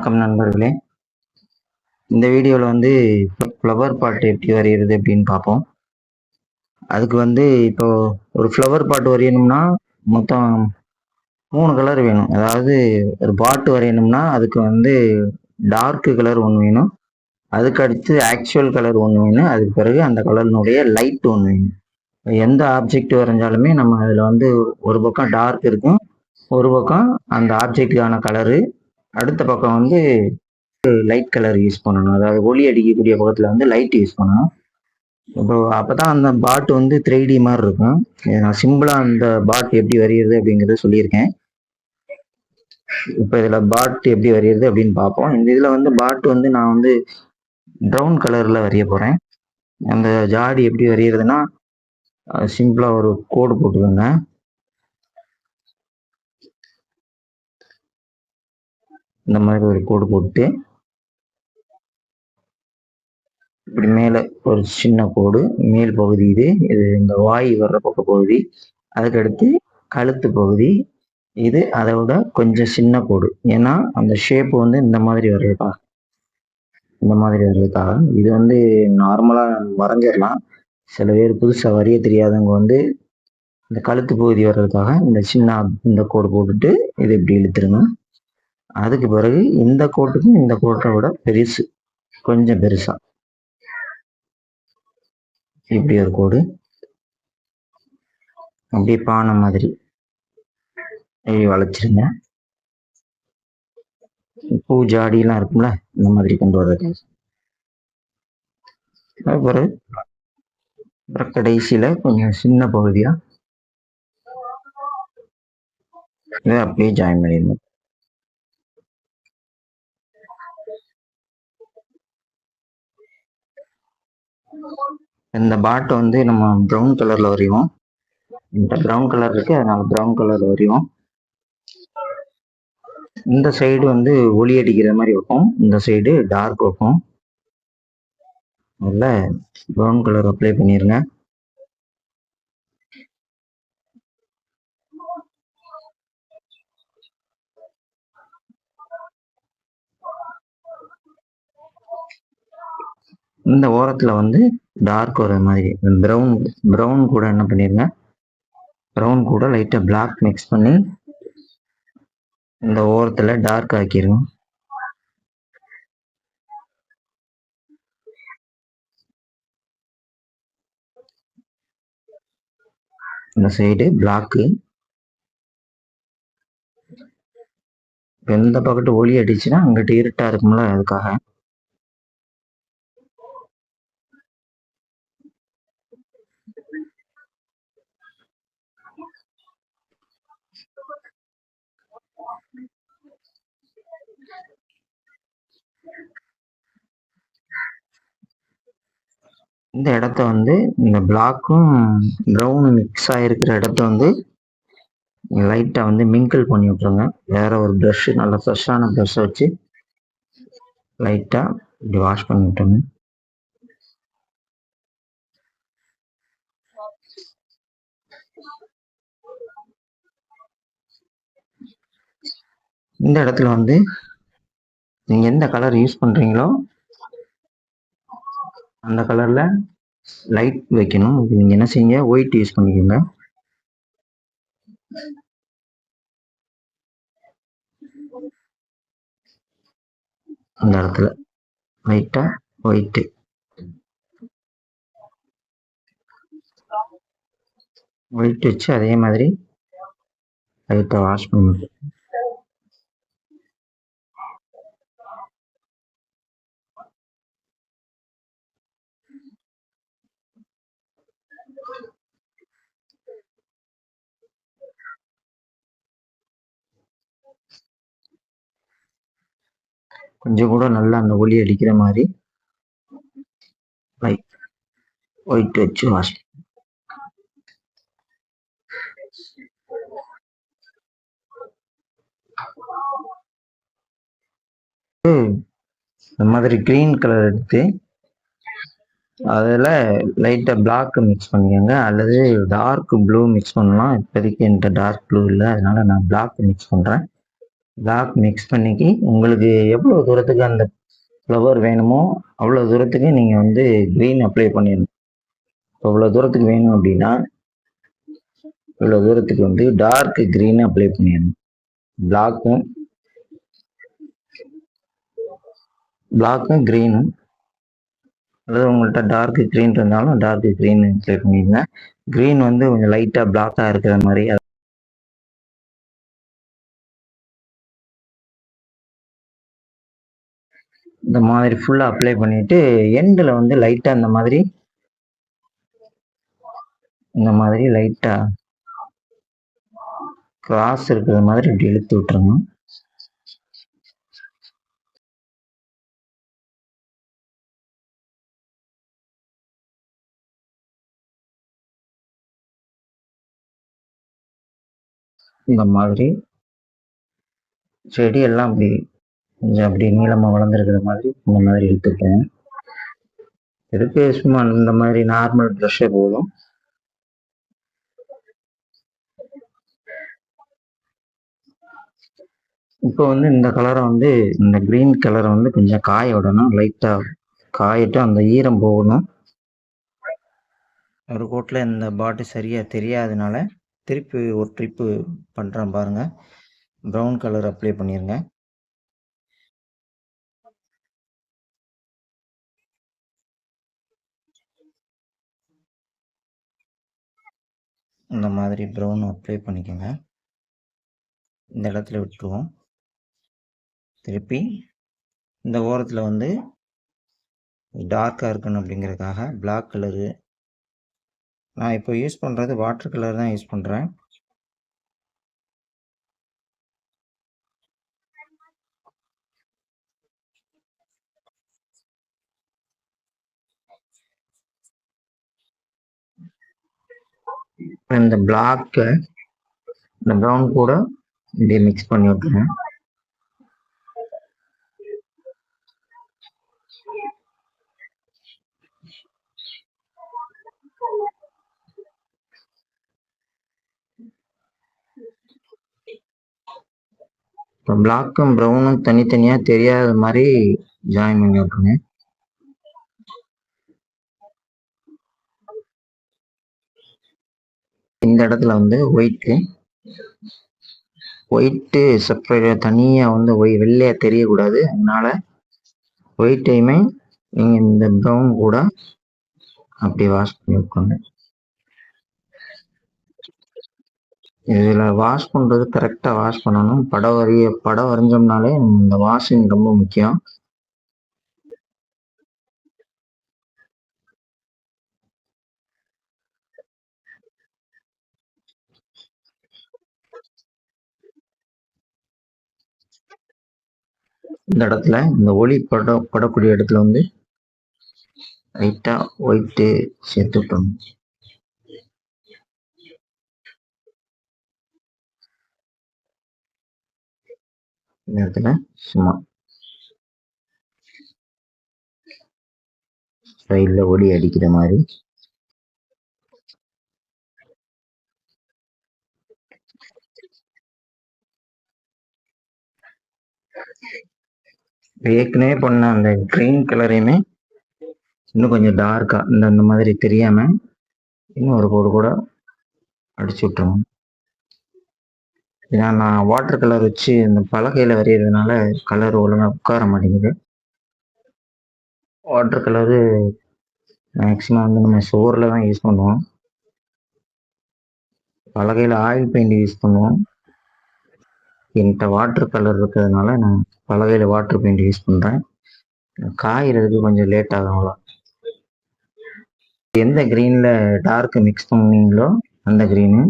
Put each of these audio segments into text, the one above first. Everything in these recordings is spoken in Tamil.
வணக்கம் நண்பர்களே. இந்த வீடியோவில் வந்து ஃப்ளவர் பாட் எப்படி வரைகிறது அப்படின்னு பார்ப்போம். அதுக்கு வந்து இப்போ ஒரு ஃப்ளவர் பாட் வரையணும்னா மொத்தம் 3 கலர் வேணும். அதாவது ஒரு பாட்டு வரையணும்னா அதுக்கு வந்து டார்க்கு கலர் ஒன்று வேணும், அதுக்கு அடுத்து ஆக்சுவல் கலர் ஒன்று வேணும், அதுக்கு பிறகு அந்த கலர்னுடைய லைட் ஒன்று வேணும். எந்த ஆப்ஜெக்ட் வரைஞ்சாலுமே நம்ம அதில் வந்து ஒரு பக்கம் டார்க் இருக்கும், ஒரு பக்கம் அந்த ஆப்ஜெக்டுக்கான கலரு, அடுத்த பக்கம் வந்து லைட் கலர் யூஸ் பண்ணணும். அதாவது ஒளி அடிக்கக்கூடிய பக்கத்தில் வந்து லைட் யூஸ் பண்ணணும். இப்போ அப்போ தான் அந்த பாட் வந்து 3D மாதிரி இருக்கும். நான் சிம்பிளாக அந்த பாட் எப்படி வரைகிறது அப்படிங்கிறத சொல்லியிருக்கேன். இப்போ இதில் பாட் எப்படி வரைகிறது அப்படின்னு பார்ப்போம். இந்த இதில் வந்து பாட் வந்து நான் வந்து ப்ரௌன் கலரில் வரைய போகிறேன். அந்த ஜாடி எப்படி வரைகிறதுனா சிம்பிளாக ஒரு கோடு போட்டுக்கோங்க. இந்த மாதிரி ஒரு கோடு போட்டு இப்படி மேலே ஒரு சின்ன கோடு, மேல் பகுதி இது இந்த வாய் வர்ற பக்க பகுதி, அதுக்கடுத்து கழுத்து பகுதி, இது அதை விட கொஞ்சம் சின்ன கோடு. ஏன்னா அந்த ஷேப் வந்து இந்த மாதிரி வர்றதுக்காக இது வந்து நார்மலாக வரைஞ்சிடலாம். சில பேர் புதுசாக வரைய தெரியாதவங்க வந்து இந்த கழுத்து பகுதி வர்றதுக்காக இந்த கோடு போட்டுட்டு இதை இப்படி இழுத்துருங்க. அதுக்கு பிறகு இந்த கோட்டுக்கும் இந்த கோட்டை விட பெருசு, கொஞ்சம் பெருசா இப்படி ஒரு கோடு, அப்படியே பானை மாதிரி வளைச்சிருங்க. பூ ஜாடியெல்லாம் இருக்கும்ல, இந்த மாதிரி கொண்டு வர்றது. அப்புறம் கடைசியில கொஞ்சம் சின்ன பகுதியா இதை அப்படியே ஜாயின் பண்ணிடணும். இந்த பாட்டை வந்து நம்ம ப்ரௌன் கலர்ல வரைவோம். இந்த ப்ரௌன் கலர் இருக்கு, அதனால ப்ரௌன் கலர்ல வரைவோம். இந்த சைடு வந்து ஒளி அடிக்கிற மாதிரி வைப்போம், இந்த சைடு டார்க் வைப்போம். அதில் ப்ரௌன் கலர் அப்ளை பண்ணிருங்க. இந்த ஓரத்தில் வந்து டார்க் வர மாதிரி ப்ரௌன் கூட என்ன பண்ணிருங்க, ப்ரௌன் கூட லைட்டாக பிளாக் மிக்ஸ் பண்ணி இந்த ஓரத்தில் டார்க் ஆக்கிருங்க. இந்த சைடு பிளாக்கு. எந்த பக்கத்து ஒளி அடிச்சுன்னா அங்கிட்டு இருட்டா இருக்கும்ல, அதுக்காக. இந்த இடத்த வந்து இந்த பிளாக்கும் ப்ரௌனும் மிக்ஸ் ஆகிருக்கிற இடத்த வந்து லைட்டாக வந்து மிங்கிள் பண்ணி விட்ருங்க. வேற ஒரு ப்ரஷ்ஷு, நல்ல ஃப்ரெஷ்ஷான ப்ரஷ்ஷை வச்சு லைட்டாக இப்படி வாஷ் பண்ணி விட்டுருங்க. இந்த இடத்துல வந்து நீங்கள் எந்த கலர் யூஸ் பண்ணுறீங்களோ அந்த கலரில் லைட் வைக்கணும். நீங்கள் என்ன செய்யுங்க, ஒயிட் யூஸ் பண்ணிக்கோங்க. அந்த இடத்துல லைட்டாக ஒயிட்டு வச்சு அதே மாதிரி லைட்டாக வாஷ் பண்ணிட்டு கொஞ்சம் கூட நல்லா அந்த ஒளி அடிக்கிற மாதிரி லைட் ஒயிட் வச்சு வாஷ். இந்த மாதிரி கிரீன் கலர் எடுத்து அதில் லைட்டாக பிளாக் மிக்ஸ் பண்ணிக்கோங்க, அல்லது டார்க் ப்ளூ மிக்ஸ் பண்ணலாம். இப்போதைக்கு என்கிட்ட டார்க் ப்ளூ இல்லை, அதனால நான் பிளாக் மிக்ஸ் பண்ணுறேன். பிளாக் மிக்ஸ் பண்ணிக்கி உங்களுக்கு எவ்வளோ தூரத்துக்கு அந்த ஃப்ளவர் வேணுமோ அவ்வளோ தூரத்துக்கு நீங்கள் வந்து க்ரீன் அப்ளை பண்ணிடணும். இவ்வளோ தூரத்துக்கு வேணும் அப்படின்னா இவ்வளோ தூரத்துக்கு வந்து டார்க் க்ரீன் அப்ளை பண்ணிடணும். பிளாக்கும் க்ரீனும், அதாவது உங்கள்கிட்ட டார்க் க்ரீன் இருந்தாலும் டார்க் க்ரீன் அப்ளை பண்ணிடுங்க. க்ரீன் வந்து கொஞ்சம் லைட்டாக பிளாக்காக இருக்கிற மாதிரி இந்த மாதிரி ஃபுல்லாக அப்ளை பண்ணிட்டு எண்டில் வந்து லைட்டாக இந்த மாதிரி லைட்டாக கிராஸ் இருக்கிற மாதிரி இப்படி இழுத்து விட்டுருங்க. இந்த மாதிரி செடி எல்லாம் அப்படி கொஞ்சம் அப்படி நீளமாக வளர்ந்துருக்கிற மாதிரி இந்த மாதிரி இழுத்துட்டேன். எதுக்கு சும்மா இந்த மாதிரி நார்மல் ப்ரஷ்ஷே போதும். இப்போ வந்து இந்த கலரை வந்து இந்த க்ரீன் கலரை வந்து கொஞ்சம் காய விடணும். லைட்டாக காயிட்டு அந்த ஈரம் போகணும். ஒரு கோட்டில் இந்த பாட்டு சரியாக தெரியாதனால திருப்பி ஒரு ட்ரிப்பு பண்ணுறேன் பாருங்கள். ப்ரௌன் கலர் அப்ளை பண்ணிடுங்க. இந்த மாதிரி ப்ரௌன் அப்ளை பண்ணிக்கோங்க. இந்த இடத்துல விட்டுருவோம். திருப்பி இந்த ஓரத்தில் வந்து டார்க்காக இருக்கணும் அப்படிங்கிறதுக்காக பிளாக் கலரு நான் இப்போ யூஸ் பண்ணுறது வாட்டர் கலர் தான் யூஸ் பண்ணுறேன். இந்த பிளாக்கை இந்த ப்ரௌன் கூட இப்படியே மிக்ஸ் பண்ணி விட்டுருங்க. இப்போ பிளாக்கும் ப்ரௌனும் தனித்தனியாக தெரியாத மாதிரி ஜாயின் பண்ணி விட்டுருங்க. இந்த இடத்துல வந்து ஒயிட்டு செப்பரேட் தனியாக வந்து வெள்ளையாக தெரியக்கூடாது. அதனால ஒயிட்டையுமே நீங்கள் இந்த ப்ரௌன் கூட அப்படி வாஷ் பண்ணி விட்டுருங்க. இதில் வாஷ் பண்ணுறது கரெக்டாக வாஷ் பண்ணணும். படம் வரைஞ்சோம்னாலே இந்த வாஷிங் ரொம்ப முக்கியம். இந்த இடத்துல இந்த ஒளி படக்கூடிய இடத்துல வந்து லைட்டாக ஒயிட்டு சேர்த்து விட்டோம். இந்த இடத்துல சும்மா சைடில் ஒளி அடிக்கிற மாதிரி ஏற்கனவே பண்ண அந்த கிரீன் கலரையுமே இன்னும் கொஞ்சம் டார்க்கா இந்த மாதிரி தெரியாம இன்னும் ஒரு கோடு கூட அடிச்சு விட்டுருவோம். ஏன்னா நான் வாட்டர் கலர் வச்சு இந்த பலகையில வரைகிறதுனால கலர் ஒழுங்காக உட்கார மாட்டேங்குது. வாட்டர் கலரு மேக்ஸிமம் வந்து நம்ம சுவரில் தான் யூஸ் பண்ணுவோம். பலகையில் ஆயில் பெயிண்ட் யூஸ் பண்ணுவோம். என்கிட்ட வாட்டர் கலர் இருக்கிறதுனால நான் பலகையில் வாட்டர் பெயிண்ட் யூஸ் பண்ணுறேன். காய்கிறதுக்கு கொஞ்சம் லேட் ஆகும். அவ்வளோ எந்த க்ரீனில் டார்க் மிக்ஸ் பண்ணீங்களோ அந்த க்ரீனு,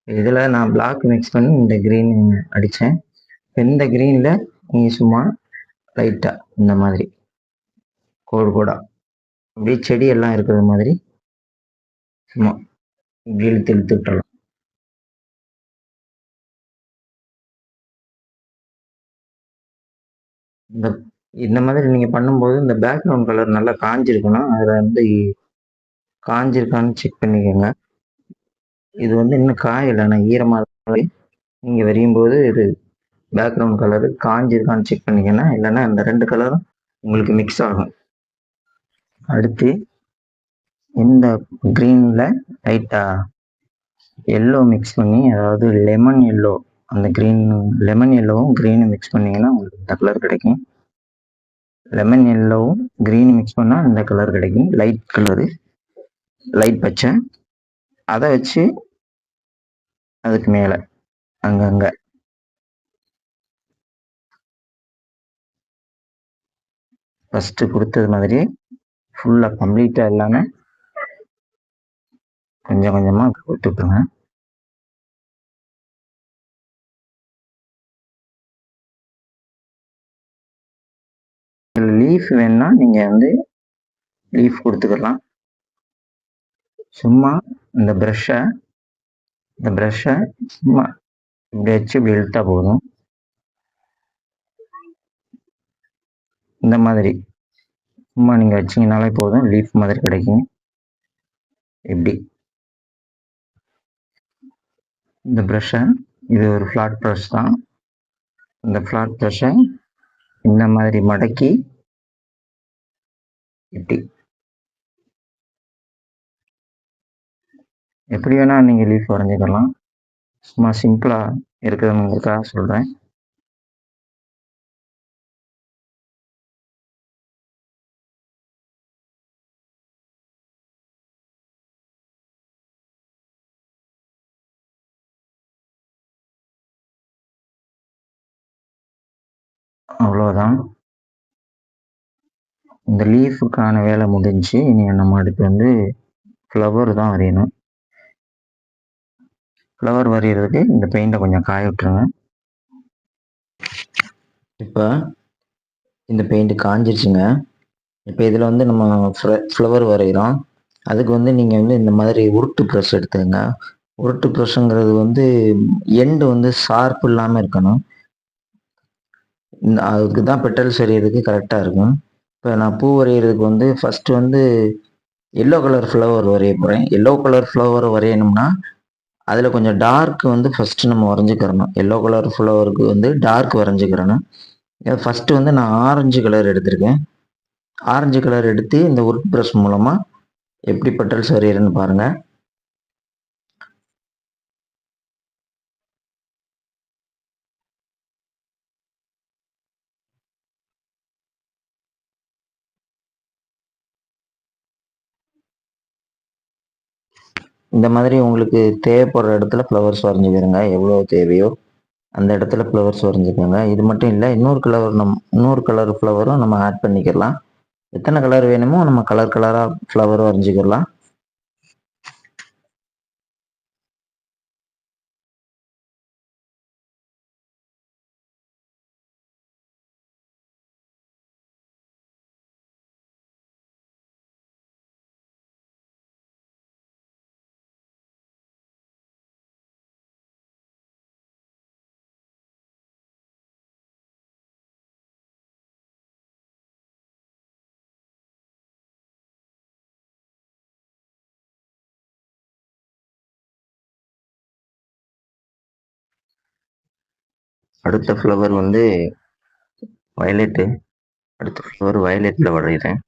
இதில் நான் பிளாக் மிக்ஸ் பண்ணி இந்த க்ரீன் அடித்தேன். இந்த க்ரீனில் நீங்கள் சும்மா லைட்டாக இந்த மாதிரி கோடு அப்படியே செடி எல்லாம் இருக்கிற மாதிரி சும்மா இழுத்து விட்டுறலாம். இந்த மாதிரி நீங்கள் பண்ணும்போது இந்த பேக்ரவுண்ட் கலர் நல்லா காஞ்சிருக்கணும். அதில் வந்து காஞ்சிருக்கான்னு செக் பண்ணிக்கோங்க. இது வந்து இன்னும் காயலை, ஆனால் ஈரமாக நீங்கள் வரையும் போது இது பேக்ரவுண்ட் கலரு காஞ்சிருக்கான்னு செக் பண்ணிக்கன்னா, இல்லைன்னா இந்த 2 கலரும் உங்களுக்கு மிக்ஸ் ஆகும். அடுத்து இந்த க்ரீனில் லைட்டாக எல்லோ மிக்ஸ் பண்ணி, அதாவது லெமன் எல்லோ, அந்த க்ரீன் லெமன் எல்லோவும் க்ரீனும் மிக்ஸ் பண்ணிங்கன்னா உங்களுக்கு இந்த கலர் கிடைக்கும். லெமன் எல்லோவும் க்ரீன் மிக்ஸ் பண்ணால் இந்த கலர் கிடைக்கும். லைட் கலரு, லைட் பச்சை. அதை வச்சு அதுக்கு மேலே அங்கங்கே ஃபஸ்ட்டு கொடுத்தது மாதிரி ஃபுல்லாக கம்ப்ளீட்டாக இல்லாமல் கொஞ்சம் கொஞ்சமாக கொடுத்துட்டுருங்க. லீஃப் வேணுன்னா நீங்கள் வந்து லீஃப் கொடுத்துக்கலாம். சும்மா இந்த ப்ரஷ்ஷை சும்மா இப்படி வச்சு இப்படி இழுத்தா போதும். இந்த மாதிரி சும்மா நீங்கள் வச்சிங்கனாலே போதும், லீஃப் மாதிரி கிடைக்கும். இப்படி இந்த ப்ரஷ்ஷை, இது ஒரு ஃப்ளாட் ப்ரஷ் தான். இந்த ஃப்ளாட் ப்ரஷ்ஷை இந்த மாதிரி மடக்கி இப்படி எப்படி வேணால் நீங்கள் லீஃப் வரைஞ்சிக்கலாம். சும்மா சிம்பிளாக இருக்கிறவங்களுக்காக சொல்கிறேன். அவ்வளோதான், இந்த லீஃபுக்கான வேலை முடிஞ்சு. இனி நம்ம அடுத்து வந்து ஃப்ளவர் தான் வரையணும். ஃப்ளவர் வரைகிறதுக்கு இந்த பெயிண்டை கொஞ்சம் காய விட்டுருங்க. இப்போ இந்த பெயிண்ட் காஞ்சிருச்சுங்க. இப்போ இதில் வந்து நம்ம ஃப்ளவர் வரைகிறோம். அதுக்கு வந்து நீங்கள் வந்து இந்த மாதிரி உருட்டு ப்ரெஷ் எடுத்துங்க. உருட்டு ப்ரெஷ்ஷுங்கிறது வந்து எண்டு வந்து ஷார்ப் இல்லாமல் இருக்கணும். அதுக்கு தான் பெட்டல்ஸ் வரைகிறதுக்கு கரெக்டாக இருக்கும். இப்போ நான் பூ வரைகிறதுக்கு வந்து ஃபஸ்ட்டு வந்து எல்லோ கலர் ஃப்ளவர் வரைய போகிறேன். எல்லோ கலர் ஃப்ளவர் வரையணும்னா அதில் கொஞ்சம் டார்க் வந்து ஃபஸ்ட்டு நம்ம வரைஞ்சிக்கிறணும். எல்லோ கலர் ஃப்ளவருக்கு வந்து டார்க் வரைஞ்சிக்கிறணும். ஃபஸ்ட்டு வந்து நான் ஆரஞ்சு கலர் எடுத்திருக்கேன். ஆரஞ்சு கலர் எடுத்து இந்த உருட் ப்ரஷ் மூலமாக எப்படி பெட்டல்ஸ் வரைகிறேன்னு பாருங்கள். இந்த மாதிரி உங்களுக்கு தேவைப்படுற இடத்துல ஃப்ளவர்ஸ் வரைஞ்சிக்கிறங்க. எவ்வளோ தேவையோ அந்த இடத்துல ஃப்ளவர்ஸ் வரைஞ்சிக்கோங்க. இது மட்டும் இல்லை, இன்னொரு கலர் ஃப்ளவரும் நம்ம ஆட் பண்ணிக்கலாம். எத்தனை கலர் வேணுமோ நம்ம கலர் கலராக ஃப்ளவரும் வரைஞ்சிக்கலாம். அடுத்த ஃப்ளவர் வந்து வயலட்டு. அடுத்த ஃப்ளவர் வயலட்டில் வரைகிறேன்.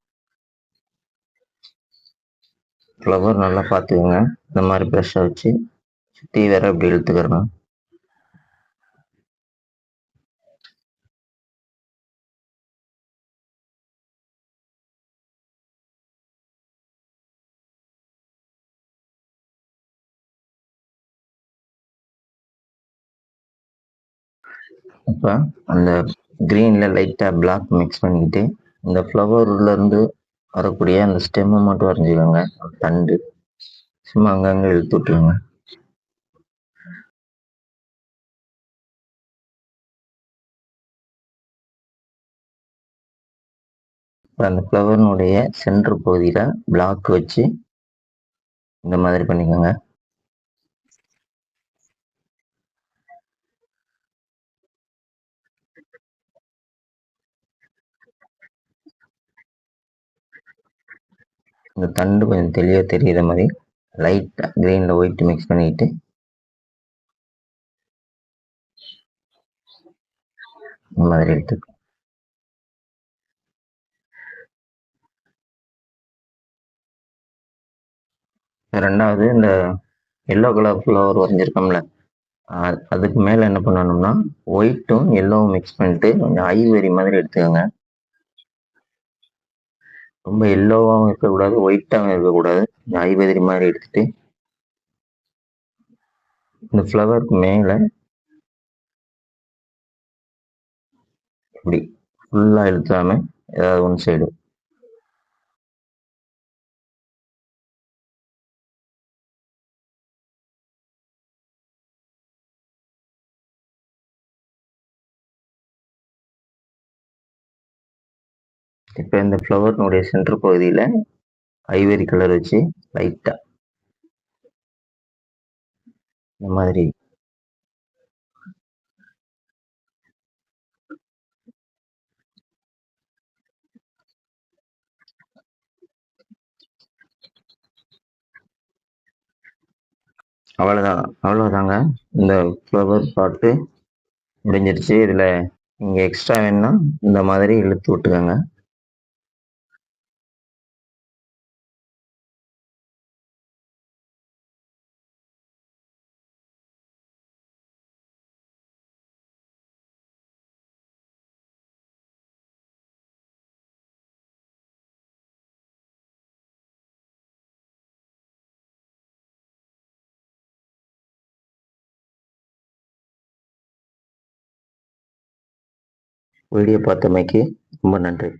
ஃப்ளவர் நல்லா பார்த்துக்கோங்க. இந்த மாதிரி ப்ரெஷ்ஷை வச்சு சுற்றி வேற இப்படி இழுத்துக்கிறணும். இப்போ அந்த க்ரீனில் லைட்டாக பிளாக் மிக்ஸ் பண்ணிக்கிட்டு இந்த ஃப்ளவர்லேருந்து வரக்கூடிய அந்த ஸ்டெம்மை மட்டும் வரைஞ்சிக்கோங்க. தண்டு சும்மா அங்கங்கே இழுத்து விட்டுருங்க. இப்போ அந்த ஃப்ளவர்னுடைய சென்டர் பகுதியில் பிளாக் வச்சு இந்த மாதிரி பண்ணிக்கோங்க. இந்த தண்டு கொஞ்சம் தெளிவாக தெரிகிற மாதிரி லைட்டாக க்ரீனில் ஒயிட் மிக்ஸ் பண்ணிக்கிட்டு இந்த மாதிரி எடுத்துக்கணும். ரெண்டாவது இந்த எல்லோ கலர் ஃப்ளவர் வரைஞ்சிருக்கோம்ல, அதுக்கு மேலே என்ன பண்ணணும்னா ஒயிட்டும் எல்லோவும் மிக்ஸ் பண்ணிட்டு கொஞ்சம் ஐவரி மாதிரி எடுத்துக்கோங்க. ரொம்ப எல்லோவாகவும் இருக்கக்கூடாது, ஒயிட்டாகவும் இருக்கக்கூடாது. கொஞ்சம் ஐவரி மாதிரி எடுத்துட்டு இந்த ஃப்ளவருக்கு மேலே இப்படி ஃபுல்லாக இழுக்காம ஏதாவது ஒன் சைடு இப்போ இந்த ஃப்ளவர்னுடைய சென்டர் பகுதியில் ஐவரி கலர் வச்சு லைட்டாக இந்த மாதிரி அவ்வளோதாங்க. இந்த ஃப்ளவர் பாட்டு முடிஞ்சிருச்சு. இதில் நீங்கள் எக்ஸ்ட்ரா வேணுன்னா இந்த மாதிரி இழுத்து விட்டுக்கோங்க. வீடியோ பார்த்தமைக்கு ரொம்ப நன்றி.